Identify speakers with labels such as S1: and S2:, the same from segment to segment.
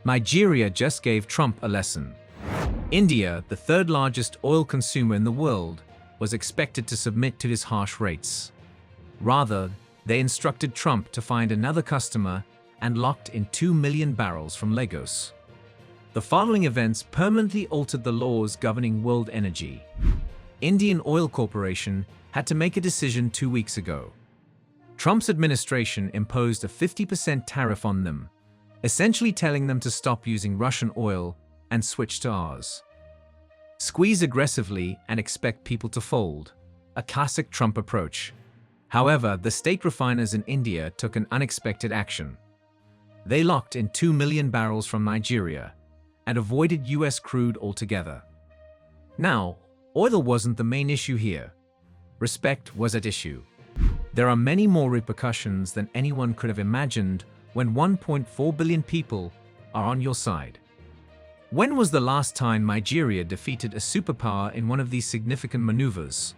S1: Nigeria just gave Trump a lesson. India, the third largest oil consumer in the world, was expected to submit to his harsh rates. Rather, they instructed Trump to find another customer and locked in 2 million barrels from Lagos. The following events permanently altered the laws governing world energy. Indian Oil Corporation had to make a decision 2 weeks ago. Trump's administration imposed a 50% tariff on them, essentially telling them to stop using Russian oil and switch to ours. Squeeze aggressively and expect people to fold, a classic Trump approach. However, the state refiners in India took an unexpected action. They locked in 2 million barrels from Nigeria and avoided US crude altogether. Now, oil wasn't the main issue here. Respect was at issue. There are many more repercussions than anyone could have imagined when 1.4 billion people are on your side. When was the last time Nigeria defeated a superpower in one of these significant maneuvers?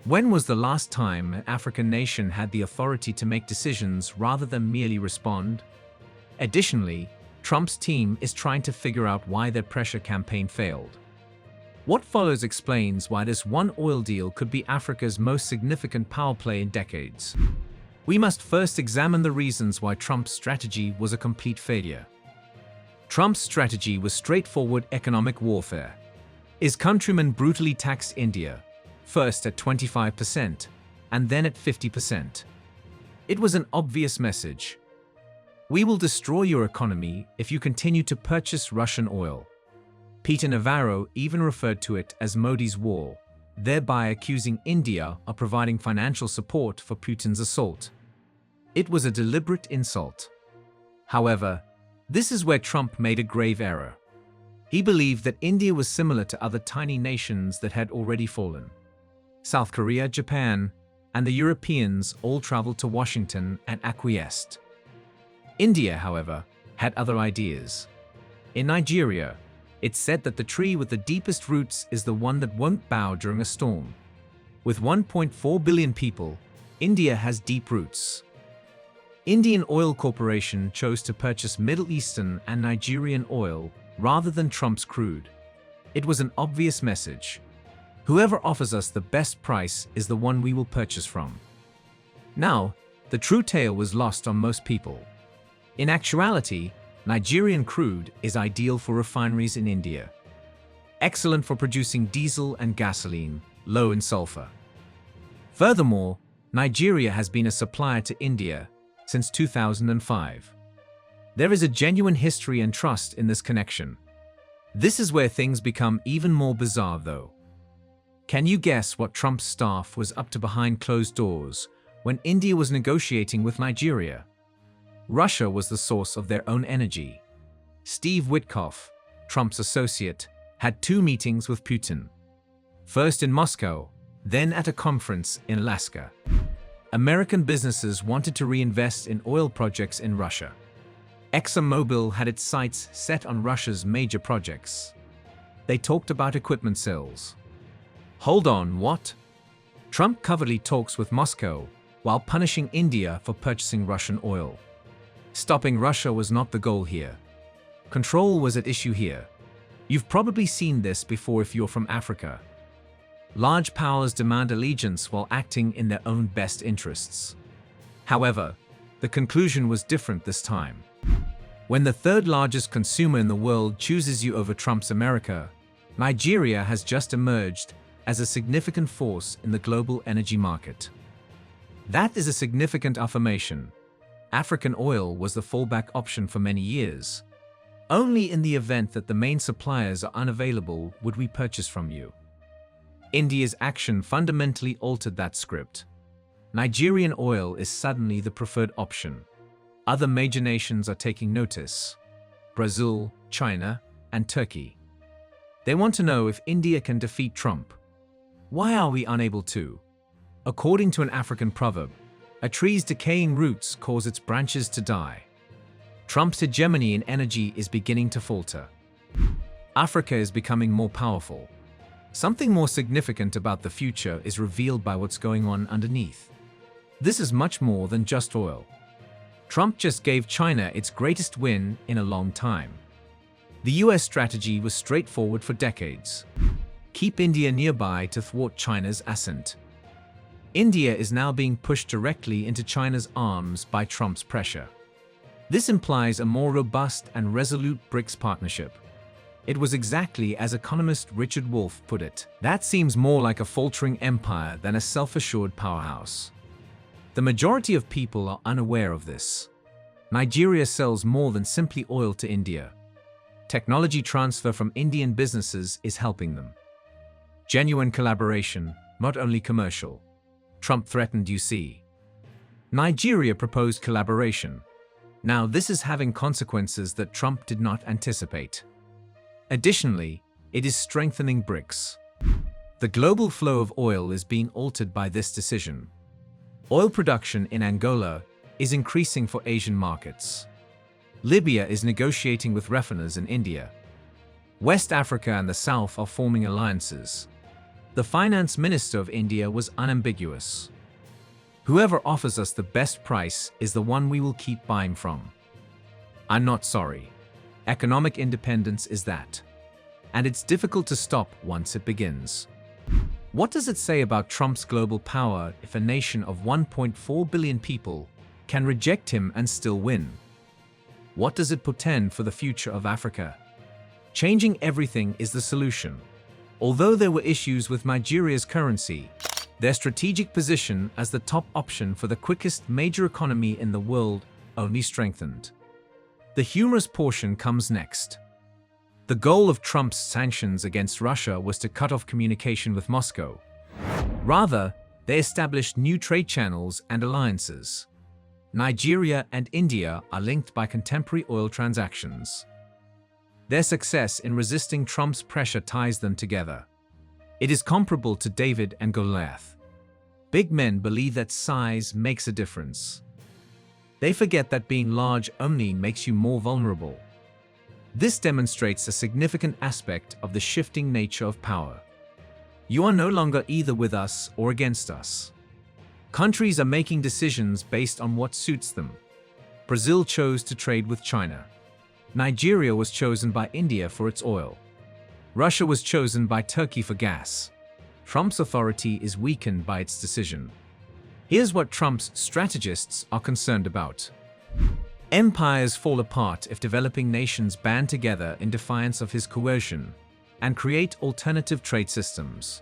S1: When was the last time an African nation had the authority to make decisions rather than merely respond? Additionally, Trump's team is trying to figure out why their pressure campaign failed. What follows explains why this one oil deal could be Africa's most significant power play in decades. We must first examine the reasons why Trump's strategy was a complete failure. Trump's strategy was straightforward economic warfare. His countrymen brutally taxed India, first at 25% and then at 50%. It was an obvious message. We will destroy your economy if you continue to purchase Russian oil. Peter Navarro even referred to it as Modi's war, thereby accusing India of providing financial support for Putin's assault. It was a deliberate insult. However, this is where Trump made a grave error. He believed that India was similar to other tiny nations that had already fallen. South Korea, Japan, and the Europeans all traveled to Washington and acquiesced. India, however, had other ideas. In Nigeria, it's said that the tree with the deepest roots is the one that won't bow during a storm. With 1.4 billion people, India has deep roots. Indian Oil Corporation chose to purchase Middle Eastern and Nigerian oil rather than Trump's crude. It was an obvious message. Whoever offers us the best price is the one we will purchase from. Now, the true tale was lost on most people. In actuality, Nigerian crude is ideal for refineries in India. Excellent for producing diesel and gasoline, low in sulfur. Furthermore, Nigeria has been a supplier to India since 2005. There is a genuine history and trust in this connection. This is where things become even more bizarre, though. Can you guess what Trump's staff was up to behind closed doors when India was negotiating with Nigeria? Russia was the source of their own energy. Steve Witkoff, Trump's associate, had 2 meetings with Putin. First in Moscow, then at a conference in Alaska. American businesses wanted to reinvest in oil projects in Russia. ExxonMobil had its sights set on Russia's major projects. They talked about equipment sales. Hold on, what? Trump covertly talks with Moscow while punishing India for purchasing Russian oil. Stopping Russia was not the goal here. Control was at issue here. You've probably seen this before if you're from Africa. Large powers demand allegiance while acting in their own best interests. However, the conclusion was different this time. When the third largest consumer in the world chooses you over Trump's America, Nigeria has just emerged as a significant force in the global energy market. That is a significant affirmation. African oil was the fallback option for many years. Only in the event that the main suppliers are unavailable would we purchase from you. India's action fundamentally altered that script. Nigerian oil is suddenly the preferred option. Other major nations are taking notice: Brazil, China, and Turkey. They want to know if India can defeat Trump. Why are we unable to? According to an African proverb, a tree's decaying roots cause its branches to die. Trump's hegemony in energy is beginning to falter. Africa is becoming more powerful. Something more significant about the future is revealed by what's going on underneath. This is much more than just oil. Trump just gave China its greatest win in a long time. The US strategy was straightforward for decades. Keep India nearby to thwart China's ascent. India is now being pushed directly into China's arms by Trump's pressure. This implies a more robust and resolute BRICS partnership. It was exactly as economist Richard Wolff put it. That seems more like a faltering empire than a self-assured powerhouse. The majority of people are unaware of this. Nigeria sells more than simply oil to India. Technology transfer from Indian businesses is helping them. Genuine collaboration, not only commercial. Trump threatened, you see. Nigeria proposed collaboration. Now this is having consequences that Trump did not anticipate. Additionally, it is strengthening BRICS. The global flow of oil is being altered by this decision. Oil production in Angola is increasing for Asian markets. Libya is negotiating with refiners in India. West Africa and the South are forming alliances. The finance minister of India was unambiguous. Whoever offers us the best price is the one we will keep buying from. I'm not sorry. Economic independence is that. And it's difficult to stop once it begins. What does it say about Trump's global power if a nation of 1.4 billion people can reject him and still win? What does it portend for the future of Africa? Changing everything is the solution. Although there were issues with Nigeria's currency, their strategic position as the top option for the quickest major economy in the world only strengthened. The humorous portion comes next. The goal of Trump's sanctions against Russia was to cut off communication with Moscow. Rather, they established new trade channels and alliances. Nigeria and India are linked by contemporary oil transactions. Their success in resisting Trump's pressure ties them together. It is comparable to David and Goliath. Big men believe that size makes a difference. They forget that being large only makes you more vulnerable. This demonstrates a significant aspect of the shifting nature of power. You are no longer either with us or against us. Countries are making decisions based on what suits them. Brazil chose to trade with China. Nigeria was chosen by India for its oil. Russia was chosen by Turkey for gas. Trump's authority is weakened by its decision. Here's what Trump's strategists are concerned about. Empires fall apart if developing nations band together in defiance of his coercion and create alternative trade systems.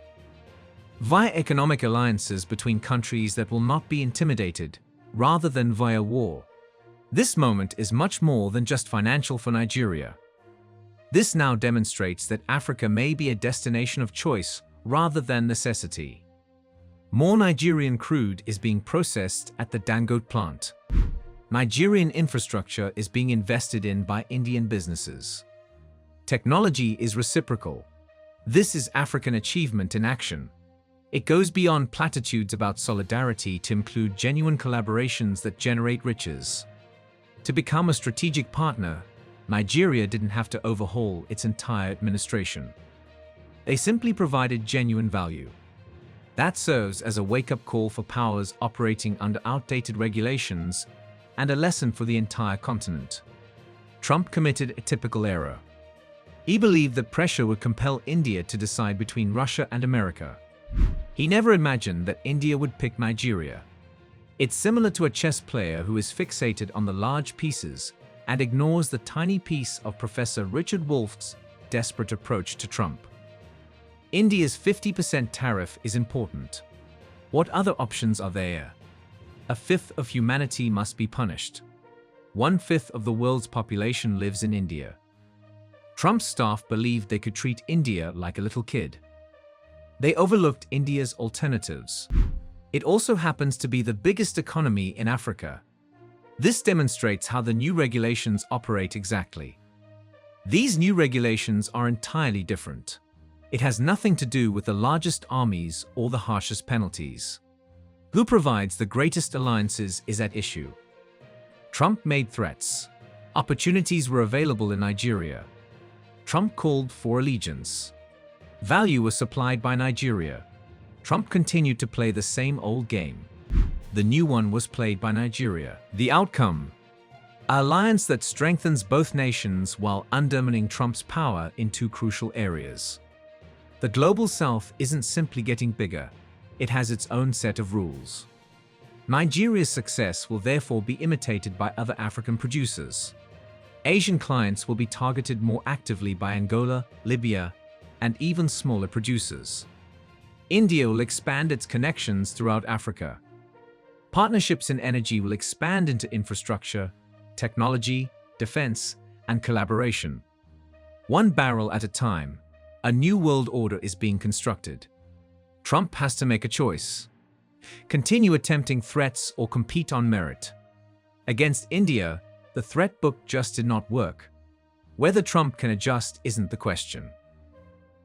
S1: Via economic alliances between countries that will not be intimidated, rather than via war. This moment is much more than just financial for Nigeria. This now demonstrates that Africa may be a destination of choice rather than necessity. More Nigerian crude is being processed at the Dangote plant. Nigerian infrastructure is being invested in by Indian businesses. Technology is reciprocal. This is African achievement in action. It goes beyond platitudes about solidarity to include genuine collaborations that generate riches. To become a strategic partner, Nigeria didn't have to overhaul its entire administration. They simply provided genuine value. That serves as a wake-up call for powers operating under outdated regulations and a lesson for the entire continent. Trump committed a typical error. He believed that pressure would compel India to decide between Russia and America. He never imagined that India would pick Nigeria. It's similar to a chess player who is fixated on the large pieces and ignores the tiny piece of Professor Richard Wolff's desperate approach to Trump. India's 50% tariff is important. What other options are there? A fifth of humanity must be punished. 1/5 of the world's population lives in India. Trump's staff believed they could treat India like a little kid. They overlooked India's alternatives. It also happens to be the biggest economy in Africa. This demonstrates how the new regulations operate exactly. These new regulations are entirely different. It has nothing to do with the largest armies or the harshest penalties. Who provides the greatest alliances is at issue. Trump made threats. Opportunities were available in Nigeria. Trump called for allegiance. Value was supplied by Nigeria. Trump continued to play the same old game. The new one was played by Nigeria. The outcome? An alliance that strengthens both nations while undermining Trump's power in two crucial areas. The global south isn't simply getting bigger, it has its own set of rules. Nigeria's success will therefore be imitated by other African producers. Asian clients will be targeted more actively by Angola, Libya, and even smaller producers. India will expand its connections throughout Africa. Partnerships in energy will expand into infrastructure, technology, defense, and collaboration. One barrel at a time, a new world order is being constructed. Trump has to make a choice. Continue attempting threats or compete on merit. Against India, the threat book just did not work. Whether Trump can adjust isn't the question.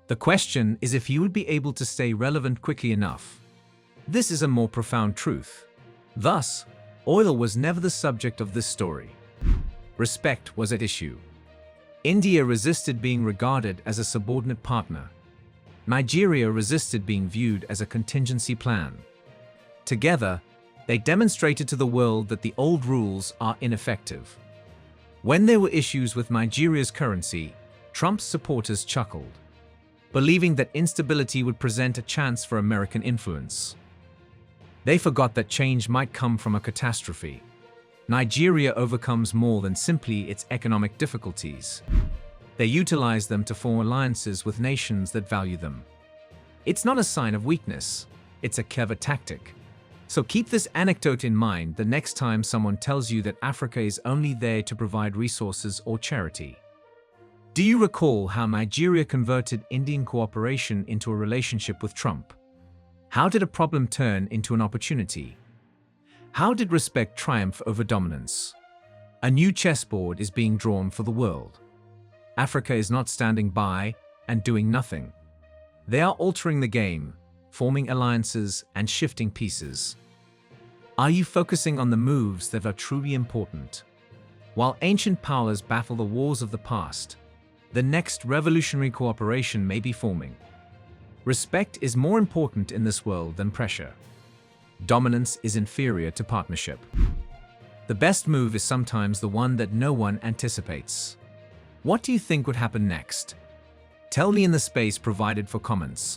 S1: The question is if he would be able to stay relevant quickly enough. This is a more profound truth. Thus, oil was never the subject of this story. Respect was at issue. India resisted being regarded as a subordinate partner. Nigeria resisted being viewed as a contingency plan. Together, they demonstrated to the world that the old rules are ineffective. When there were issues with Nigeria's currency, Trump's supporters chuckled, believing that instability would present a chance for American influence. They forgot that change might come from a catastrophe. Nigeria overcomes more than simply its economic difficulties. They utilize them to form alliances with nations that value them. It's not a sign of weakness, it's a clever tactic. So keep this anecdote in mind the next time someone tells you that Africa is only there to provide resources or charity. Do you recall how Nigeria converted Indian cooperation into a relationship with Trump? How did a problem turn into an opportunity? How did respect triumph over dominance? A new chessboard is being drawn for the world. Africa is not standing by and doing nothing. They are altering the game, forming alliances and shifting pieces. Are you focusing on the moves that are truly important? While ancient powers battle the wars of the past, the next revolutionary cooperation may be forming. Respect is more important in this world than pressure. Dominance is inferior to partnership. The best move is sometimes the one that no one anticipates. What do you think would happen next? Tell me in the space provided for comments.